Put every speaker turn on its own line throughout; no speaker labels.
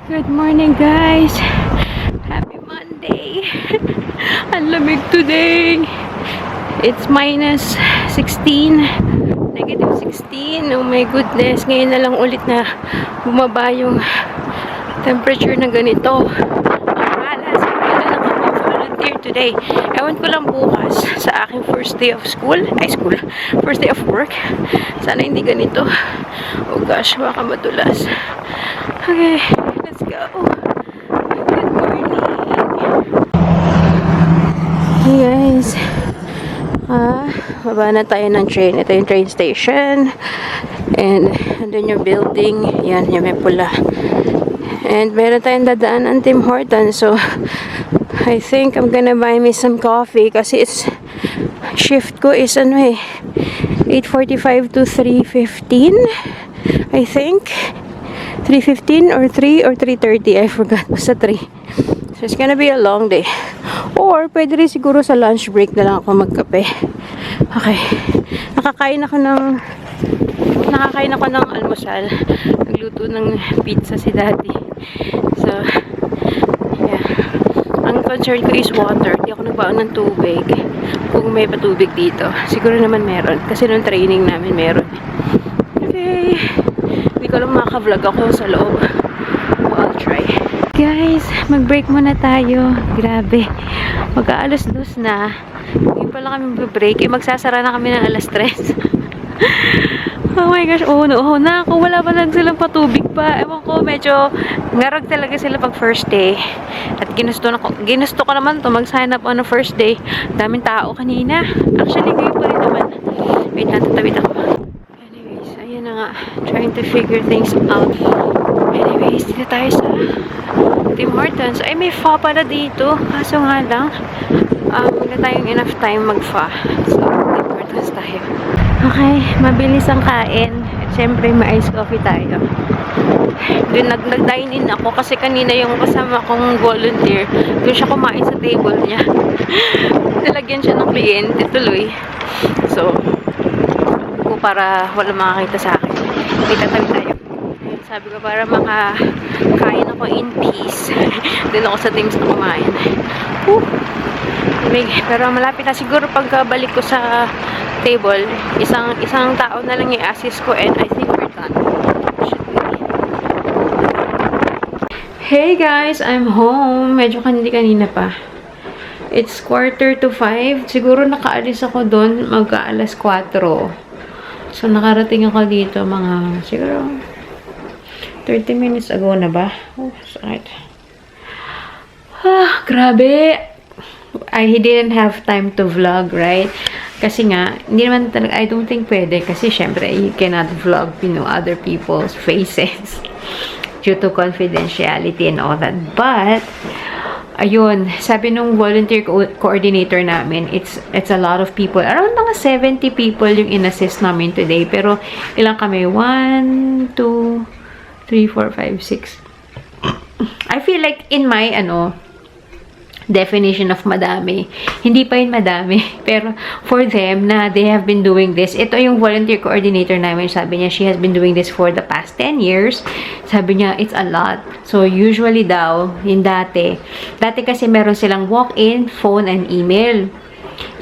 Good morning, guys. Happy Monday. Ang lamig today. It's minus 16. Negative 16. Oh my goodness. Ngayon na lang ulit na bumaba yung temperature na ganito. Ang malas. Kaya na nakapag-volunteer today. Ewan ko lang bukas sa aking first day of school. First day of work. Sana hindi ganito. Oh gosh, baka madulas. Okay. Let's go. Good morning. Hey guys. Baba na tayo ng train. Ito yung train station. And andun yung building. Yan, yung may pula. And meron tayong dadaan ng Tim Hortons. So, I think I'm gonna buy me some coffee kasi it's shift ko is 8:45 to 3:15. I think. 3:15 or 3 or 3:30. I forgot. Basta 3. So, it's gonna be a long day. Or, pwede rin siguro sa lunch break na lang ako magkape. Okay. Nakakain ako ng almusal. Nagluto ng pizza si daddy. So, yeah. Ang concern ko is water. Di ako nagbaon ng tubig. Kung may patubig dito. Siguro naman meron. Kasi nung training namin meron. Okay. Hindi ko lang maka-vlog ako sa loob. I'll try. Guys, mag-break muna tayo. Grabe. Mag-aalas-dos na. Hindi pala kami mag-break. Magsasara na kami ng alas 3. Oh my gosh. Oh na ako. Wala pa lang silang patubig pa. Ewan ko, medyo ngarag talaga sila pag first day. At ginusto ko naman to mag-sign up on the first day. Daming tao kanina. Actually, ngayon pa rin naman. Wait, natatawid ako. Na nga, trying to figure things out. Anyways, dito tayo sa Tim Hortons. Ay, may pho pala dito. Kaso nga lang, wala tayong enough time mag-pho. So, Tim Hortons tayo. Okay, mabilis ang kain. At syempre, may iced coffee tayo. Doon nag-dine in ako kasi kanina yung kasama kong volunteer. Doon siya kumain sa table niya. Nilagyan siya ng kliyente tuloy. So, para wala makakita sa akin. May tatabi tayo. Ayun, sabi ko para makakain ako in peace. Doon ako sa Tim's na kumain. Pero malapit na siguro pagkabalik ko sa table, isang tao na lang i-assist ko and I think we're done. Hey guys, I'm home. Medyo kanina pa. It's 4:45. Siguro nakaalis ako doon mag-aalas 4. So, nakarating ako dito mga, siguro, 30 minutes ago na ba? Oh, sakit. Grabe. I didn't have time to vlog, right? Kasi nga, hindi naman talaga, I don't think pwede. Kasi, syempre, you cannot vlog, other people's faces due to confidentiality and all that. But, ayun, sabi nung volunteer coordinator namin, it's a lot of people. Around mga 70 people yung in-assist namin today. Pero, ilang kami? 1, 2, 3, 4, 5, 6. I feel like in my, definition of madami, hindi pa yun madami. Pero, for them, na they have been doing this, ito yung volunteer coordinator namin, sabi niya, she has been doing this for the past 10 years. Sabi niya, it's a lot. So, usually daw, yung dati kasi meron silang walk-in, phone, and email.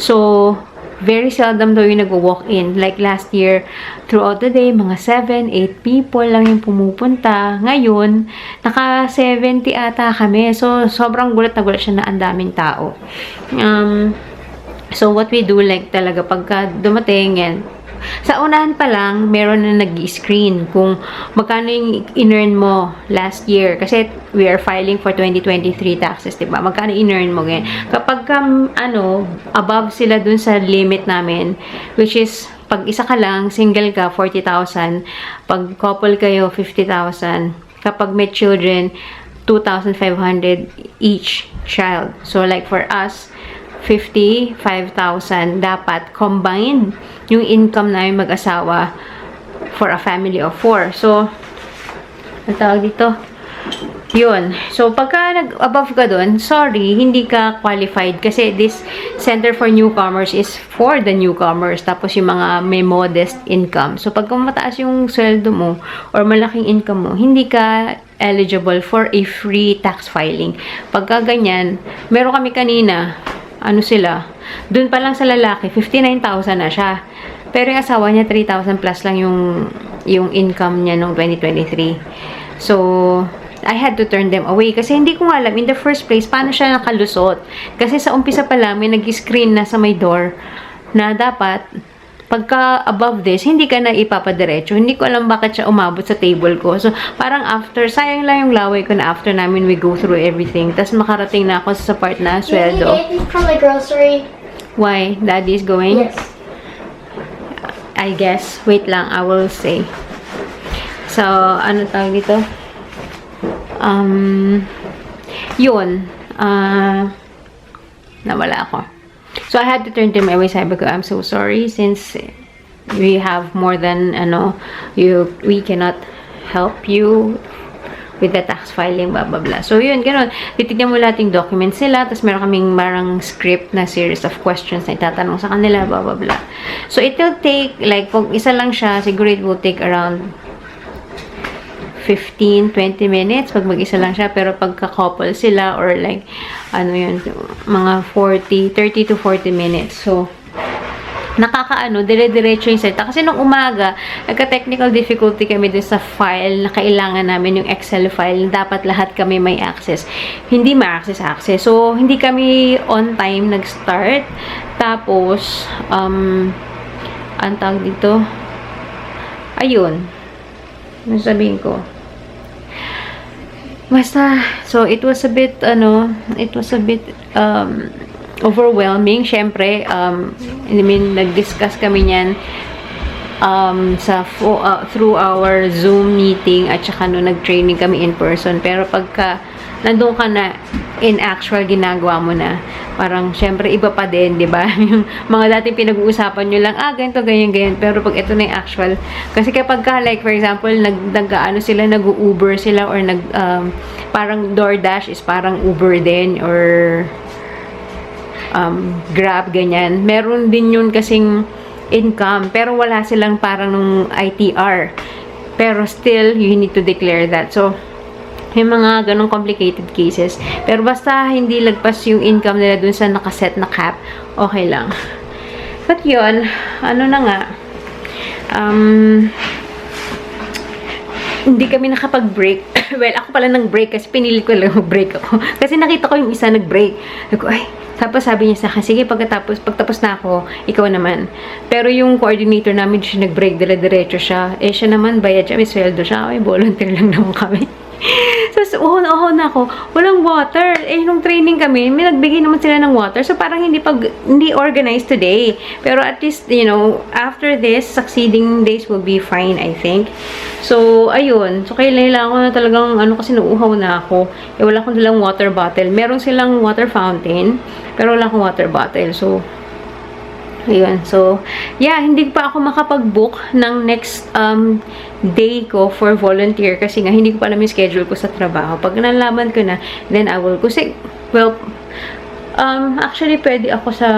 So, very seldom daw yung nag-walk-in. Like last year, throughout the day, mga 7, 8 people lang yung pumupunta. Ngayon, naka 70 ata kami. So, sobrang gulat na gulat siya na ang daming tao. So, what we do, like talaga, pagka dumating yan, sa unahan pa lang, meron na nag-screen kung magkano yung in-earn mo last year. Kasi we are filing for 2023 taxes, diba? Magkano in-earn mo ganyan. Kapag above sila dun sa limit namin, which is, pag isa ka lang, single ka, 40,000. Pag couple kayo, 50,000. Kapag may children, 2,500 each child. So, like for us, 55,000 dapat combined yung income namin mag-asawa for a family of 4. So, ang tawag dito, yun. So, pagka above ka dun, sorry, hindi ka qualified kasi this Center for Newcomers is for the newcomers. Tapos yung mga may modest income. So, pagka mataas yung sweldo mo or malaking income mo, hindi ka eligible for a free tax filing. Pagka ganyan, meron kami kanina, ano sila, dun pa lang sa lalaki, 59,000 na siya. Pero yung asawa niya, 3,000 plus lang yung income niya noong 2023. So, I had to turn them away. Kasi hindi ko alam, in the first place, paano siya nakalusot. Kasi sa umpisa pa lang, may nag-screen na sa may door na dapat, pagka above this, hindi ka na ipapadiretso. Hindi ko alam bakit siya umabot sa table ko. So, parang after, sayang lang yung laway ko na after namin we go through everything. Tapos makarating na ako sa part na sweldo.
From the grocery.
Why? Daddy's going?
Yes.
I guess. Wait lang, I will say. So, ano tawag dito? Yun. Nawala ako. So, I had to turn to my way. Sabi ko, I'm so sorry since we have more than, we cannot help you with the tax filing, blah, blah, blah. So, yun, gano'n. Titignan mo lahat yung documents nila, tapos meron kaming marang script na series of questions na itatanong sa kanila, blah, blah, blah. So, it will take, like, kung isa lang siya, siguro it will take around 15-20 minutes pag mag-isa lang siya. Pero pagka-couple sila, or like, mga 30 to 40 minutes. So, dire-diretso yung salita. Kasi nung umaga, nagka-technical difficulty kami dun sa file na kailangan namin, yung Excel file. Dapat lahat kami may access. Hindi ma-access. So, hindi kami on time nag-start. Tapos, ang tawag dito, ayun. Ano sabihin ko? Basta, so, it was a bit, overwhelming. Syempre, nag-discuss kami niyan through our Zoom meeting at saka nag-training kami in person. Pero pagka nandun ka na in actual, ginagawa mo na, parang syempre iba pa din, di ba? Yung mga dating pinag-uusapan nyo lang, ganito, ganyan. Pero pag ito na yung actual, kasi kapag ka, like, for example, nag-Uber sila, or parang DoorDash is parang Uber din, or Grab, ganyan. Meron din yun kasing income, pero wala silang parang nung ITR. Pero still, you need to declare that. So, yung mga ganong complicated cases. Pero basta hindi lagpas yung income nila dun sa nakaset na cap, okay lang. But yun, na nga, hindi kami nakapag-break. Well, ako pala nag-break kasi pinili ko lang mag-break ako. Kasi nakita ko yung isa nag-break. Tapos sabi niya sa akin, sige, pagtapos na ako, ikaw naman. Pero yung coordinator namin, siya nag-break, dire-diretso siya. Siya naman, bayad siya, may sweldo siya. Volunteer lang naman kami. So, na ako, walang water. Nung training kami, may nagbigay naman sila ng water. So, parang hindi organized today. Pero at least, after this, succeeding days will be fine, I think. So, ayun. So, kailangan ko na talagang, kasi nauuhaw na ako. Wala akong dalang water bottle. Meron silang water fountain, pero wala akong water bottle. So, ayun. So, yeah, hindi pa ako makapag-book ng next day ko for volunteer kasi nga hindi ko pa alam yung schedule ko sa trabaho. Pag nalaman ko na, then I will, kasi, well, actually, pwede ako sa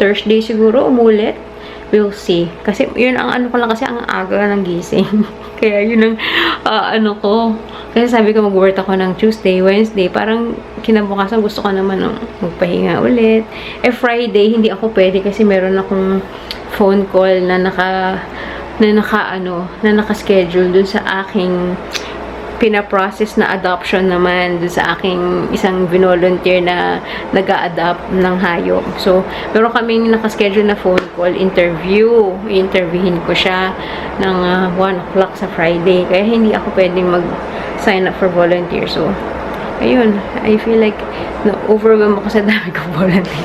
Thursday siguro umulit. We'll see. Kasi, yun ang ko lang kasi ang aga ng gising. Kaya, yun ang ko. Kasi sabi ko mag-work ako ng Tuesday, Wednesday. Parang kinabukasan gusto ko naman magpahinga ulit. Friday, hindi ako pwede kasi meron akong phone call na naka-schedule dun sa aking pina-process na adoption naman dun sa aking isang volunteer na nag-a-adopt ng hayop. So, meron kaming naka-schedule na phone call interview. I-interviewin ko siya ng 1 o'clock sa Friday. Kaya hindi ako pwedeng mag-sign up for volunteer. So, ayun. I feel like na-overwhelm ako sa dami kong volunteer.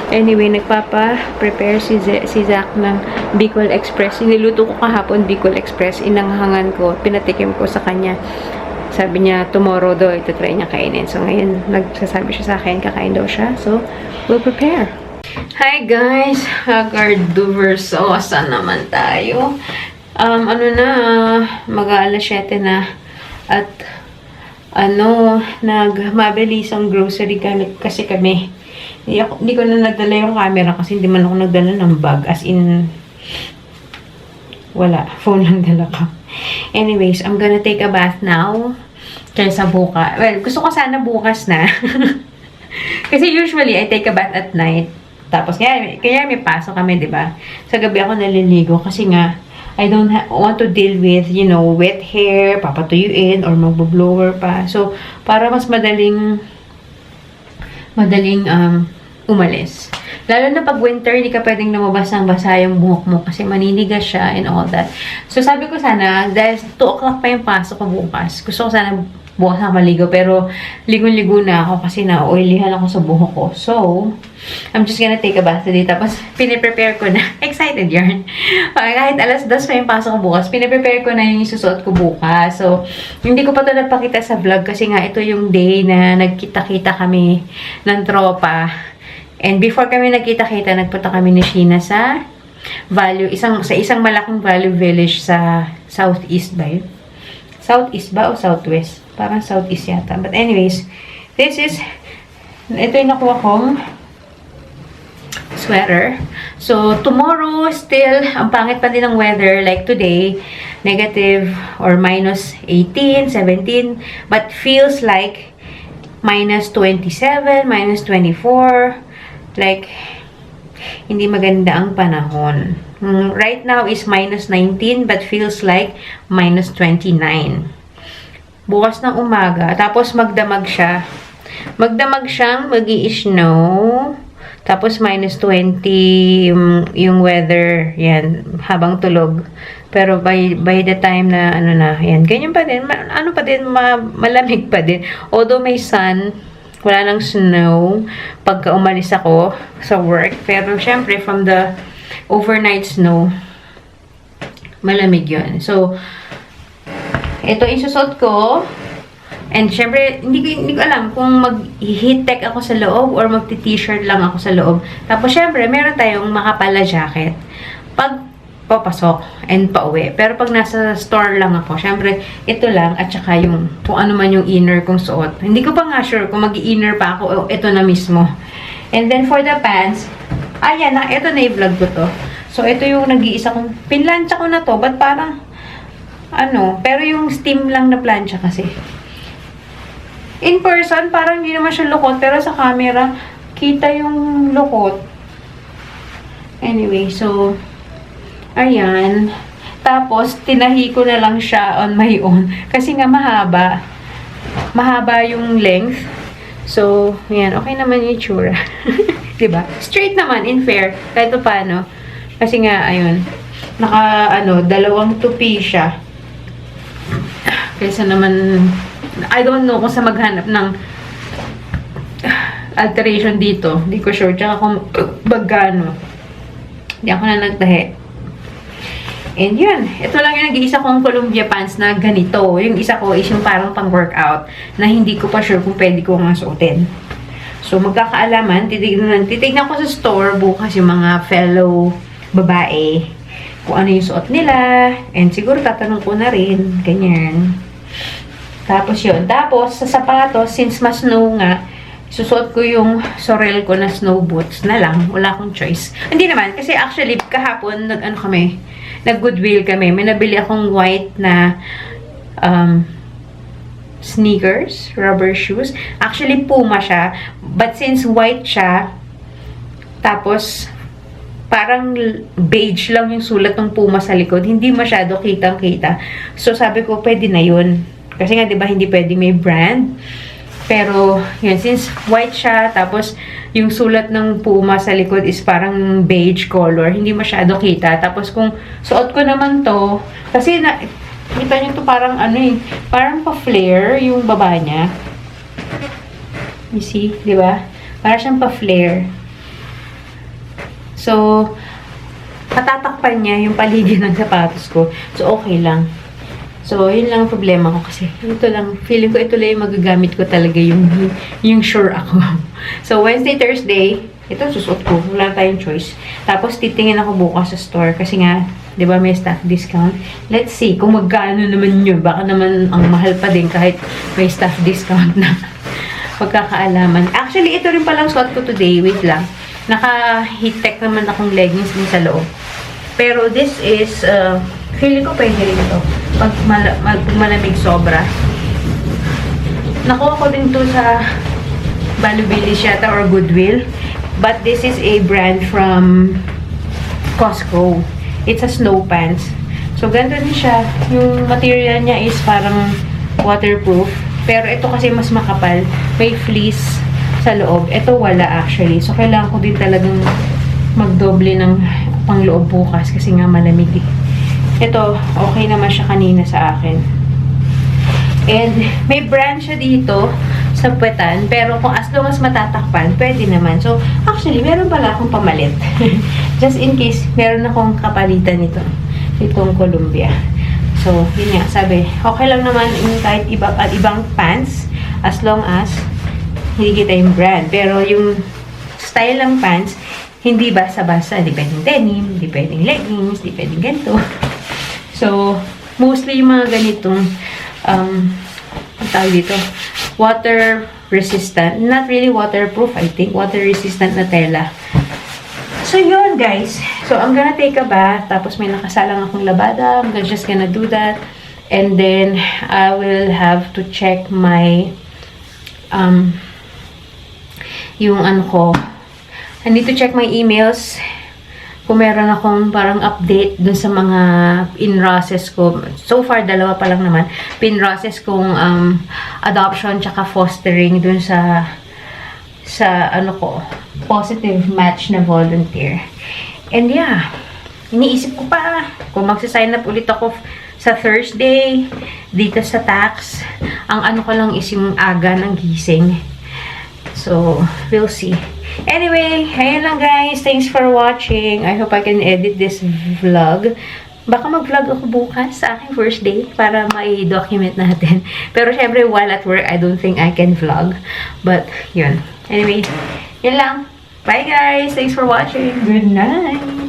Anyway, nagpapa-prepare si Zach ng Bicol Express. Niluto ko kahapon Bicol Express. Inanghangan ko. Pinatikim ko sa kanya. Sabi niya, tomorrow daw, ito try niya kainin. So, ngayon, nagsasabi siya sa akin, kakain daw siya. So, we'll prepare. Hi guys! Garduver sauce naman tayo. Mag-aalas 7 na. At, nagmabilis ang grocery kasi kami. Hindi ko na nagdala yung camera kasi hindi man ako nagdala ng bag. As in, wala. Phone lang dala ko. Anyways, I'm gonna take a bath now. Kaysa bukas. Well, gusto ko sana bukas na. Kasi usually, I take a bath at night. Tapos, kaya may pasok kami, di ba? Sa gabi ako naliligo kasi nga, I don't want to deal with, you know, wet hair, papatuyuin, or magbo-blower pa. So, para mas madaling umalis. Lalo na pag winter, hindi ka pwedeng lumabas ng basa yung buhok mo kasi maninigas siya and all that. So, sabi ko sana, dahil 2 o'clock pa yung pasok ko bukas, gusto ko sana bukas na maligo, pero ligo-ligo na ako kasi na-oilihan ako sa buhok ko. So, I'm just gonna take a bath today. Tapos, piniprepare ko na. Excited yarn. Kahit alas 2 pa yung pasok ko bukas, piniprepare ko na yung isusuot ko bukas. So, hindi ko pa ito napakita sa vlog kasi nga ito yung day na nagkita-kita kami ng tropa. And before kami nagkita-kita, nagpunta kami ni Sheena sa isang malaking value village sa Southeast ba yun? Southeast ba o Southwest? Parang Southeast yata. But anyways, ito yung nakuha kong sweater. So, tomorrow, still, ang pangit pa din ng weather. Like today, negative or minus 18, 17. But feels like minus 27, minus 24. Like, hindi maganda ang panahon. Right now is minus 19, but feels like minus 29. Bukas ng umaga, tapos magdamag siya. Magdamag siyang magi-snow. Tapos minus 20 yung weather, yan, habang tulog. Pero by the time na, yan, ganyan pa din, malamig pa din. Although may sun, wala nang snow pagka umalis ako sa work. Pero syempre, from the overnight snow, malamig yun. So, ito isusot ko. And syempre, hindi ko alam kung mag-heat tech ako sa loob or magti-t-shirt lang ako sa loob. Tapos syempre, meron tayong makapala jacket pag papasok and pauwi. Pero pag nasa store lang ako, syempre, ito lang at saka yung kung ano man yung inner kong suot. Hindi ko pa nga sure kung mag-i-inner pa ako o ito na mismo. And then for the pants, ayan, ito na i-vlog ko to. So, ito yung nag-iisa kong, pinlansya ko na to, but parang, pero yung steam lang na plancha kasi. In person, parang hindi naman siya lukot, pero sa camera, kita yung lukot. Anyway, so, ayan. Tapos, tinahi ko na lang siya on my own. Kasi nga mahaba. Mahaba yung length. So, ayan. Okay naman yung itsura. Diba? Straight naman, in fair. Kahit paano. Kasi nga, ayun. Dalawang tupi siya. Kaysa naman, I don't know kung sa maghanap ng alteration dito. Hindi ko sure. Tsaka kung bagano. Hindi ako na nagtahi. And yun, ito lang yung nag-iisa kong Columbia pants na ganito. Yung isa ko is yung parang pang-workout na hindi ko pa sure kung pwede ko nga suotin. So, magkakaalaman, titignan ko sa store bukas yung mga fellow babae kung ano yung suot nila. And siguro tatanong ko na rin. Ganyan. Tapos yun. Tapos, sa sapatos, since mas snow nga, susuot ko yung Sorel ko na snow boots na lang. Wala akong choice. Hindi naman. Kasi actually, kahapon, nag-Goodwill kami. May nabili akong white na sneakers, rubber shoes. Actually, Puma siya. But since white siya, tapos, parang beige lang yung sulat ng Puma sa likod. Hindi masyado kitang-kita. So, sabi ko, pwede na yun. Kasi nga, di ba, hindi pwede may brand. Pero, yun, since white siya, tapos, yung sulat ng Puma sa likod is parang beige color. Hindi masyado kita. Tapos, kung suot ko naman to, kasi, kita nyo to parang, parang pa-flare yung baba niya. You see? Di ba? Parang siyang pa-flare. So, patatakpan niya yung paligid ng sapatos ko. So, okay lang. So, yun lang ang problema ko kasi ito lang, feeling ko ito lang yung magagamit ko talaga yung sure ako. So, Wednesday, Thursday, ito susuot ko. Wala tayong choice. Tapos, titingin ako bukas sa store kasi nga, di ba may staff discount? Let's see kung magkano naman yun. Baka naman ang mahal pa din kahit may staff discount na pagkakaalaman. Actually, ito rin palang suot ko today. Wait lang. Naka-heat tech naman akong leggings din sa loob. Pero this is, feeling ko pwede rin ito. Pag malamig sobra. Nakuha ko din to sa Balubilis yata or Goodwill. But this is a brand from Costco. It's a snow pants. So, ganito din siya. Yung material niya is parang waterproof. Pero ito kasi mas makapal. May fleece sa loob. Ito wala actually. So, kailangan ko din talagang magdoble ng pangloob bukas kasi nga malamig eh. Ito, okay naman siya kanina sa akin. And may brand siya dito sa puwetan. Pero kung as long as matatakpan, pwede naman. So, actually, meron pala akong pamalit. Just in case, meron akong kapalitan nito. Itong Columbia. So, yun nga, sabi, okay lang naman yung kahit ibang pants as long as hindi kita yung brand. Pero yung style ng pants, hindi basa-basa. Hindi pwedeng denim, hindi pwedeng leggings, hindi pwedeng ganito. So, mostly yung mga ganitong ang tawag dito, water resistant. Not really waterproof, I think. Water resistant na tela. So, yun, guys. So, I'm gonna take a bath. Tapos, may nakasalang akong labada. I'm just gonna do that. And then, I will have to check my, yung ano ko. I need to check my emails. Kung meron akong parang update dun sa mga in-process ko. So far, dalawa pa lang naman. Pin-process kong adoption tsaka fostering dun sa ano ko, positive match na volunteer. And yeah, iniisip ko pa kung magsa-sign up ulit ako sa Thursday dito sa tax. Ang ano ko lang is yung aga ng gising. So, we'll see. Anyway, ayun lang guys. Thanks for watching. I hope I can edit this vlog. Baka mag-vlog ako bukas sa aking first day para ma-document natin. Pero syempre, while at work, I don't think I can vlog. But, yun. Anyway, yun lang. Bye guys! Thanks for watching. Good night!